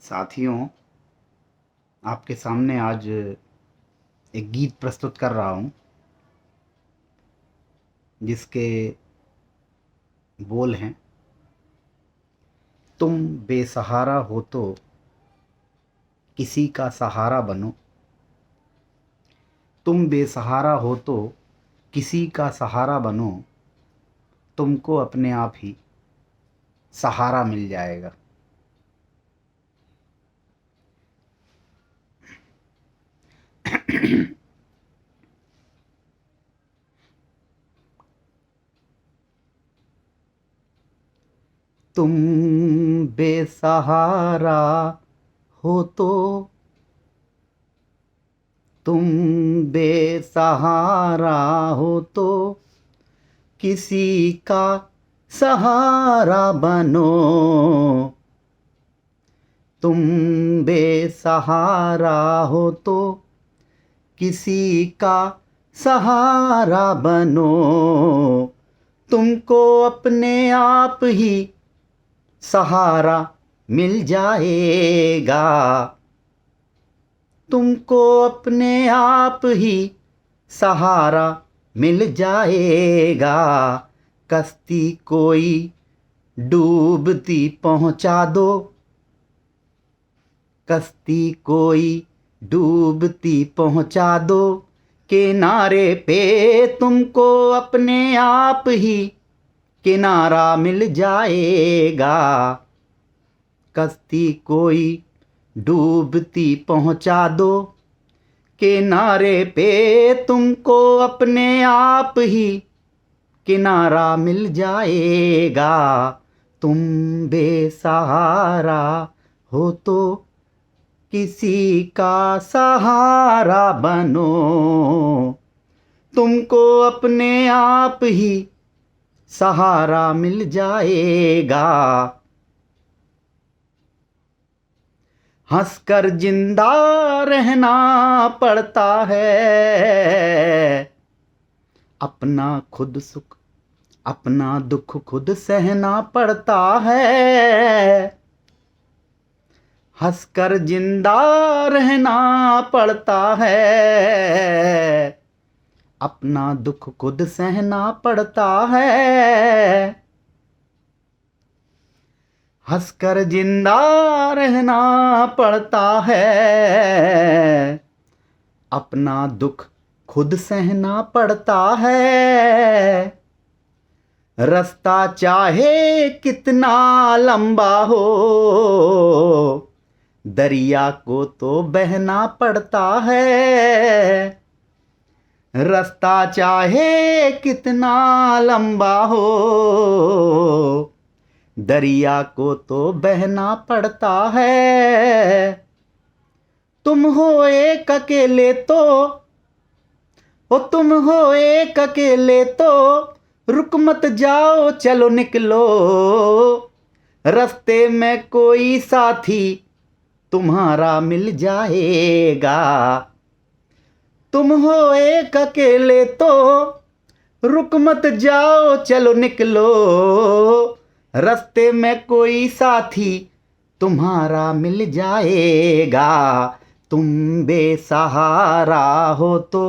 साथियों, आपके सामने आज एक गीत प्रस्तुत कर रहा हूँ जिसके बोल हैं, तुम बेसहारा हो तो किसी का सहारा बनो। तुम बेसहारा हो तो किसी का सहारा बनो, तुमको अपने आप ही सहारा मिल जाएगा। तुम बेसहारा हो तो तुम बेसहारा हो तो किसी का सहारा बनो। तुम बेसहारा हो तो किसी का सहारा बनो, तुमको अपने आप ही सहारा मिल जाएगा। तुमको अपने आप ही सहारा मिल जाएगा। कश्ती कोई डूबती पहुंचा दो, कश्ती कोई डूबती पहुंचा दो, किनारे पे तुमको अपने आप ही किनारा मिल जाएगा। कश्ती कोई डूबती पहुंचा दो, किनारे पे तुमको अपने आप ही किनारा मिल जाएगा। तुम बेसहारा हो तो किसी का सहारा बनो, तुमको अपने आप ही सहारा मिल जाएगा। हंसकर जिंदा रहना पड़ता है, अपना खुद सुख अपना दुख खुद सहना पड़ता है। हंसकर जिंदा रहना पड़ता है, अपना दुख खुद सहना पड़ता है। हंसकर जिंदा रहना पड़ता है, अपना दुख खुद सहना पड़ता है। रास्ता चाहे कितना लंबा हो, दरिया को तो बहना पड़ता है। रास्ता चाहे कितना लंबा हो, दरिया को तो बहना पड़ता है। तुम हो एक अकेले तुम हो एक अकेले तो रुक मत जाओ, चलो निकलो। रास्ते में कोई साथी तुम्हारा मिल जाएगा। तुम हो एक अकेले तो रुक मत जाओ, चलो निकलो। रास्ते में कोई साथी तुम्हारा मिल जाएगा। तुम बेसहारा हो तो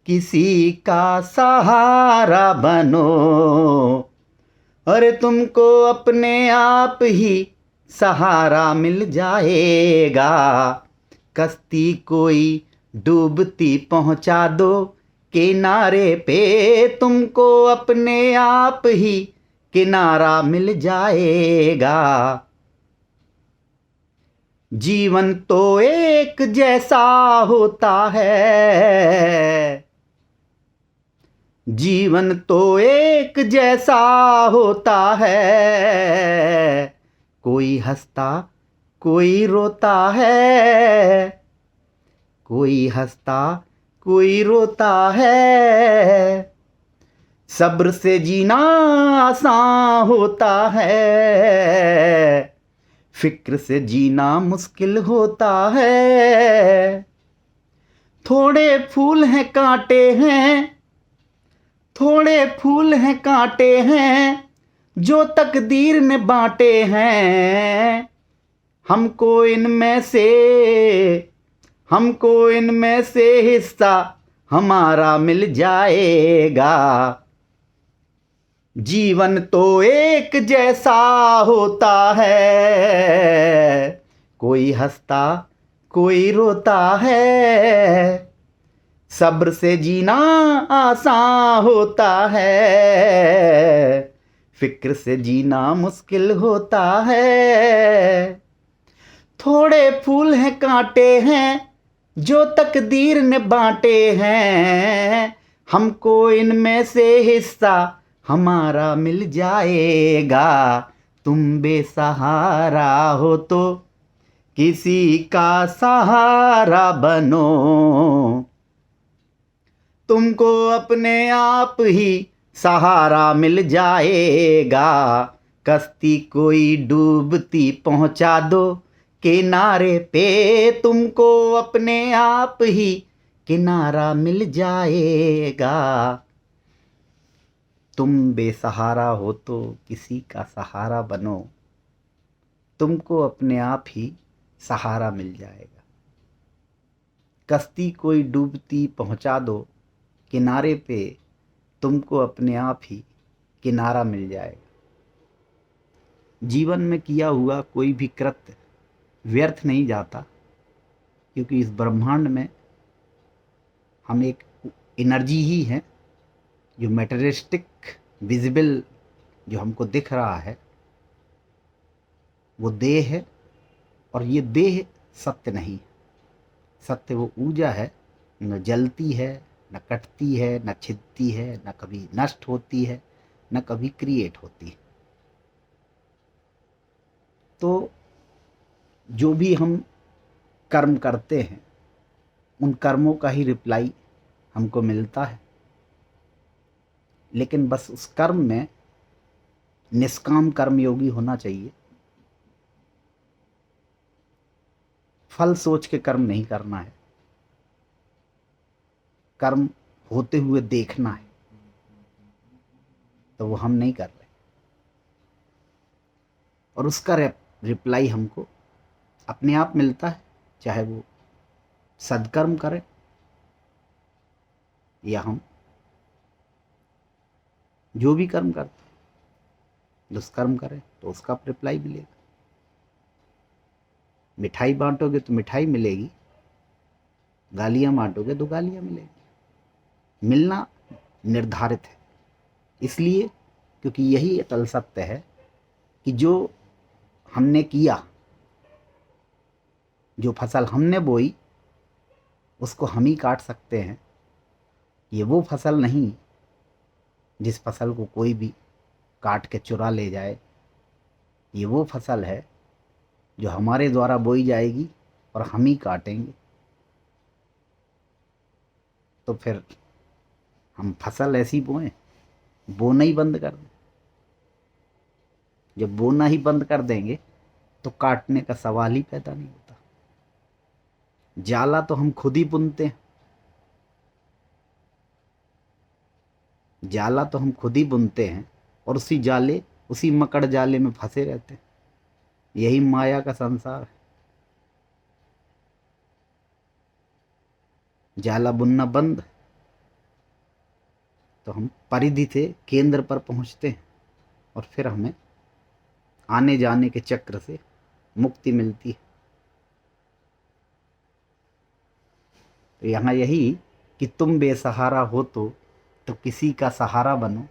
किसी का सहारा बनो, अरे तुमको अपने आप ही सहारा मिल जाएगा। कश्ती कोई डूबती पहुंचा दो, किनारे पे तुमको अपने आप ही किनारा मिल जाएगा। जीवन तो एक जैसा होता है, जीवन तो एक जैसा होता है। कोई हंसता कोई रोता है, कोई हंसता कोई रोता है। सब्र से जीना आसान होता है, फिक्र से जीना मुश्किल होता है। थोड़े फूल हैं कांटे हैं, थोड़े फूल हैं कांटे हैं, जो तकदीर ने बांटे हैं। हमको इनमें से हिस्सा हमारा मिल जाएगा। जीवन तो एक जैसा होता है, कोई हंसता कोई रोता है। सब्र से जीना आसान होता है, फिक्र से जीना मुश्किल होता है। थोड़े फूल हैं कांटे हैं जो तकदीर ने बांटे हैं, हमको इनमें से हिस्सा हमारा मिल जाएगा। तुम बेसहारा हो तो किसी का सहारा बनो, तुमको अपने आप ही सहारा मिल जाएगा। कश्ती कोई डूबती पहुंचा दो किनारे पे, तुमको अपने आप ही किनारा मिल जाएगा। तुम बेसहारा हो तो किसी का सहारा बनो, तुमको अपने आप ही सहारा मिल जाएगा। कश्ती कोई डूबती पहुंचा दो किनारे पे, तुमको अपने आप ही किनारा मिल जाएगा। जीवन में किया हुआ कोई भी कृत्य व्यर्थ नहीं जाता, क्योंकि इस ब्रह्मांड में हम एक एनर्जी ही हैं जो मैटेरियलिस्टिक विजिबल जो हमको दिख रहा है वो देह है, और ये देह सत्य नहीं। सत्य वो ऊर्जा है, न जलती है, न कटती है, न छिदती है, न कभी नष्ट होती है, न कभी क्रिएट होती है। तो जो भी हम कर्म करते हैं उन कर्मों का ही रिप्लाई हमको मिलता है, लेकिन बस उस कर्म में निष्काम कर्मयोगी होना चाहिए। फल सोच के कर्म नहीं करना है, कर्म होते हुए देखना है, तो वो हम नहीं कर रहे। और उसका रिप्लाई हमको अपने आप मिलता है, चाहे वो सदकर्म करें या हम जो भी कर्म करते हैं दुष्कर्म करें, तो उसका रिप्लाई मिलेगा। मिठाई बांटोगे तो मिठाई मिलेगी, गालियां बांटोगे तो गालियां मिलेगी। मिलना निर्धारित है, इसलिए क्योंकि यही अटल सत्य है कि जो हमने किया, जो फसल हमने बोई उसको हम ही काट सकते हैं। ये वो फसल नहीं जिस फसल को कोई भी काट के चुरा ले जाए। ये वो फसल है जो हमारे द्वारा बोई जाएगी और हम ही काटेंगे। तो फिर हम फसल ऐसी बोएं, बोना ही बंद कर दें। जब बोना ही बंद कर देंगे तो काटने का सवाल ही पैदा नहीं होता। जाला तो हम खुद ही बुनते हैं, जाला तो हम खुद ही बुनते हैं और उसी मकड़ जाले में फंसे रहते हैं। यही माया का संसार है। जाला बुनना बंद तो हम परिधि से केंद्र पर पहुंचते हैं और फिर हमें आने जाने के चक्र से मुक्ति मिलती है। तो यहाँ यही कि तुम बेसहारा हो तो किसी का सहारा बनो,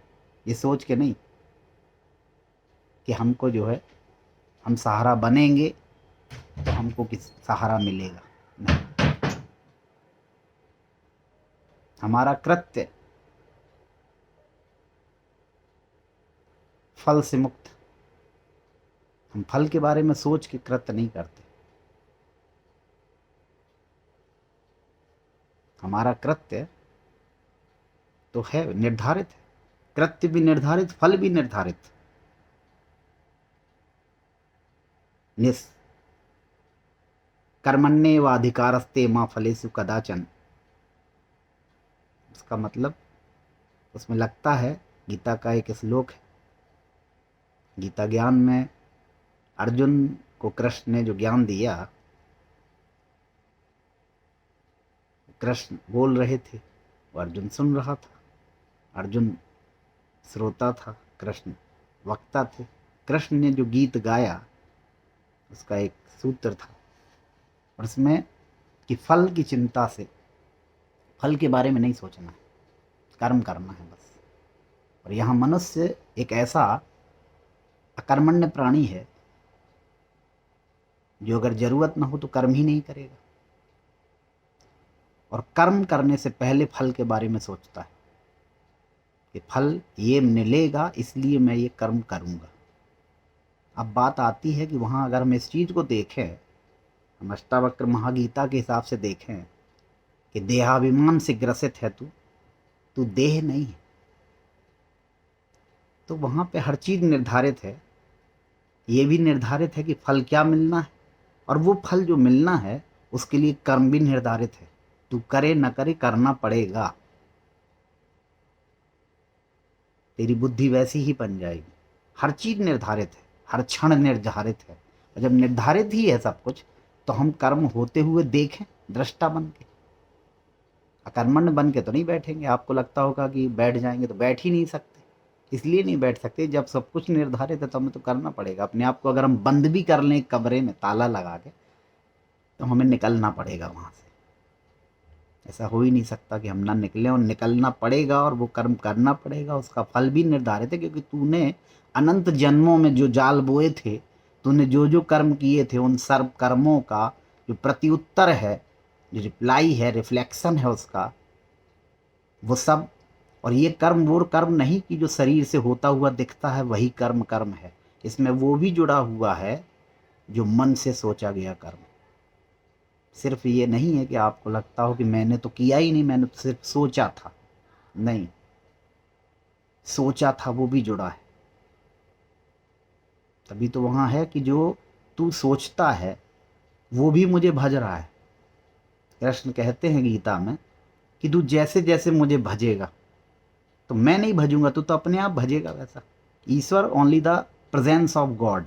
ये सोच के नहीं कि हमको जो है हम सहारा बनेंगे तो हमको किस सहारा मिलेगा। नहीं, हमारा कृत्य फल से मुक्त। हम फल के बारे में सोच के कृत्य नहीं करते। हमारा कृत्य तो है निर्धारित है, कृत्य भी निर्धारित, फल भी निर्धारित। कर्मण्येवाधिकारस्ते मां फलेषु कदाचन। इसका मतलब उसमें लगता है, गीता का एक श्लोक है। गीता ज्ञान में अर्जुन को कृष्ण ने जो ज्ञान दिया, कृष्ण बोल रहे थे, वो अर्जुन सुन रहा था। अर्जुन श्रोता था, कृष्ण वक्ता थे। कृष्ण ने जो गीत गाया उसका एक सूत्र था, और उसमें कि फल की चिंता से, फल के बारे में नहीं सोचना है, कर्म करना है बस। और यहाँ मनुष्य एक ऐसा अकर्मण्य प्राणी है जो अगर जरूरत ना हो तो कर्म ही नहीं करेगा, और कर्म करने से पहले फल के बारे में सोचता है कि फल ये मिलेगा इसलिए मैं ये कर्म करूँगा। अब बात आती है कि वहाँ अगर हम इस चीज़ को देखें, हम अष्टावक्र महागीता के हिसाब से देखें कि देहाभिमान से ग्रसित है तू देह नहीं है, तो वहाँ पे हर चीज़ निर्धारित है। ये भी निर्धारित है कि फल क्या मिलना है, और वो फल जो मिलना है उसके लिए कर्म भी निर्धारित है। तू करे न करे करना पड़ेगा, तेरी बुद्धि वैसी ही बन जाएगी। हर चीज़ निर्धारित है, हर क्षण निर्धारित है, और जब निर्धारित ही है सब कुछ तो हम कर्म होते हुए देखें दृष्टा बन के। अकर्मण्य बन के तो नहीं बैठेंगे। आपको लगता होगा कि बैठ जाएंगे, तो बैठ ही नहीं सकते। इसलिए नहीं बैठ सकते, जब सब कुछ निर्धारित है तो हमें तो करना पड़ेगा। अपने आप को अगर हम बंद भी कर लें कमरे में ताला लगा के, तो हमें निकलना पड़ेगा वहाँ से। ऐसा हो ही नहीं सकता कि हम ना निकलें, और निकलना पड़ेगा और वो कर्म करना पड़ेगा। उसका फल भी निर्धारित है, क्योंकि तूने अनंत जन्मों में जो जाल बोए थे, तूने जो जो कर्म किए थे, उन सर्व कर्मों का जो प्रत्युत्तर है, जो रिप्लाई है, रिफ्लेक्शन है उसका, वो सब। और ये कर्म वो कर्म नहीं कि जो शरीर से होता हुआ दिखता है वही कर्म कर्म है। इसमें वो भी जुड़ा हुआ है जो मन से सोचा गया कर्म। सिर्फ ये नहीं है कि आपको लगता हो कि मैंने तो किया ही नहीं, मैंने तो सिर्फ सोचा था। नहीं, सोचा था वो भी जुड़ा है। तभी तो वहाँ है कि जो तू सोचता है वो भी मुझे भज रहा है। कृष्ण कहते हैं गीता में कि तू जैसे जैसे मुझे भजेगा, तो मैं नहीं भजूंगा, तू तो अपने आप भजेगा वैसा। ईश्वर only the presence of God.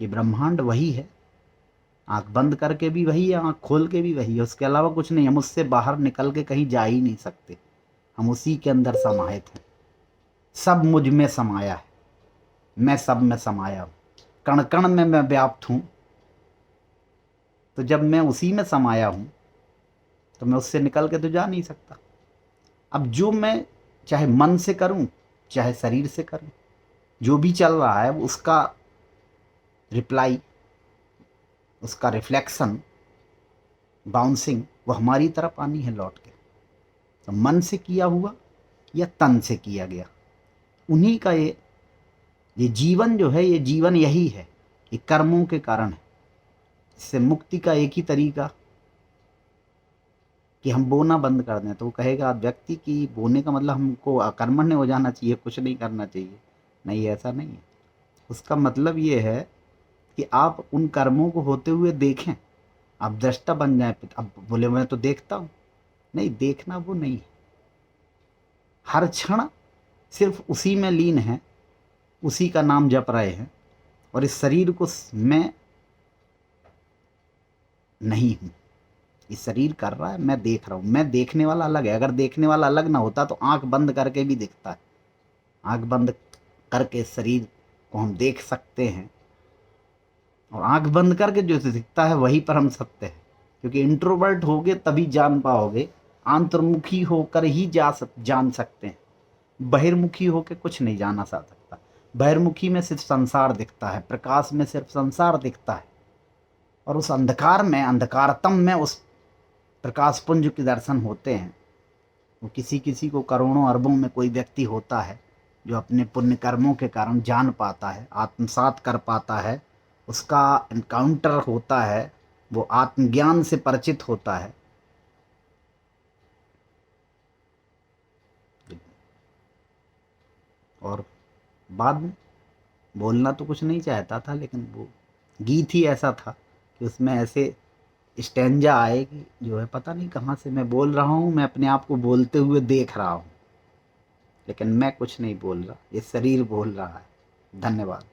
ये ब्रह्मांड वही है, आंख बंद करके भी वही है, आंख खोल के भी वही है, उसके अलावा कुछ नहीं। हम उससे बाहर निकल के कहीं जा ही नहीं सकते, हम उसी के अंदर समाहित हैं। सब मुझ में समाया है, मैं सब में समाया हूँ, कण कण में मैं व्याप्त हूँ। तो जब मैं उसी में समाया हूँ तो मैं उससे निकल के तो जा नहीं सकता। अब जो मैं चाहे मन से करूँ चाहे शरीर से करूँ, जो भी चल रहा है उसका रिप्लाई, उसका रिफ्लेक्शन, बाउंसिंग, वो हमारी तरफ आनी है लौट के। तो मन से किया हुआ या तन से किया गया, उन्हीं का ये जीवन जो है, ये जीवन यही है, ये कर्मों के कारण है। इससे मुक्ति का एक ही तरीका कि हम बोना बंद कर दें। तो वो कहेगा व्यक्ति कि बोने का मतलब हमको अकर्मण्य हो जाना चाहिए, कुछ नहीं करना चाहिए। नहीं, ऐसा नहीं है। उसका मतलब ये है कि आप उन कर्मों को होते हुए देखें, आप दृष्टा बन जाएं। अब बोले मैं तो देखता हूँ, नहीं, देखना वो नहीं है। हर क्षण सिर्फ उसी में लीन है, उसी का नाम जप रहे हैं, और इस शरीर को मैं नहीं हूँ। ये शरीर कर रहा है, मैं देख रहा हूँ। मैं देखने वाला अलग है। अगर देखने वाला अलग ना होता तो आंख बंद करके भी दिखता है। आंख बंद करके शरीर को हम देख सकते हैं, और आंख बंद करके जो दिखता है वही परम सत्य है। क्योंकि इंट्रोवर्ट होगे तभी जान पाओगे, अंतर्मुखी होकर ही जान सकते हैं। बहिर्मुखी होकर कुछ नहीं जाना जा सकता। बहिर्मुखी में सिर्फ संसार दिखता है, प्रकाश में सिर्फ संसार दिखता है, और उस अंधकार में, अंधकारतम में उस प्रकाश पुंज के दर्शन होते हैं। वो किसी किसी को करोड़ों अरबों में कोई व्यक्ति होता है जो अपने पुण्य कर्मों के कारण जान पाता है, आत्मसात कर पाता है, उसका एनकाउंटर होता है, वो आत्मज्ञान से परिचित होता है। और बाद में बोलना तो कुछ नहीं चाहता था, लेकिन वो गीत ही ऐसा था कि उसमें ऐसे स्टैंजा आए कि जो है पता नहीं कहाँ से मैं बोल रहा हूँ। मैं अपने आप को बोलते हुए देख रहा हूँ, लेकिन मैं कुछ नहीं बोल रहा, ये शरीर बोल रहा है। धन्यवाद।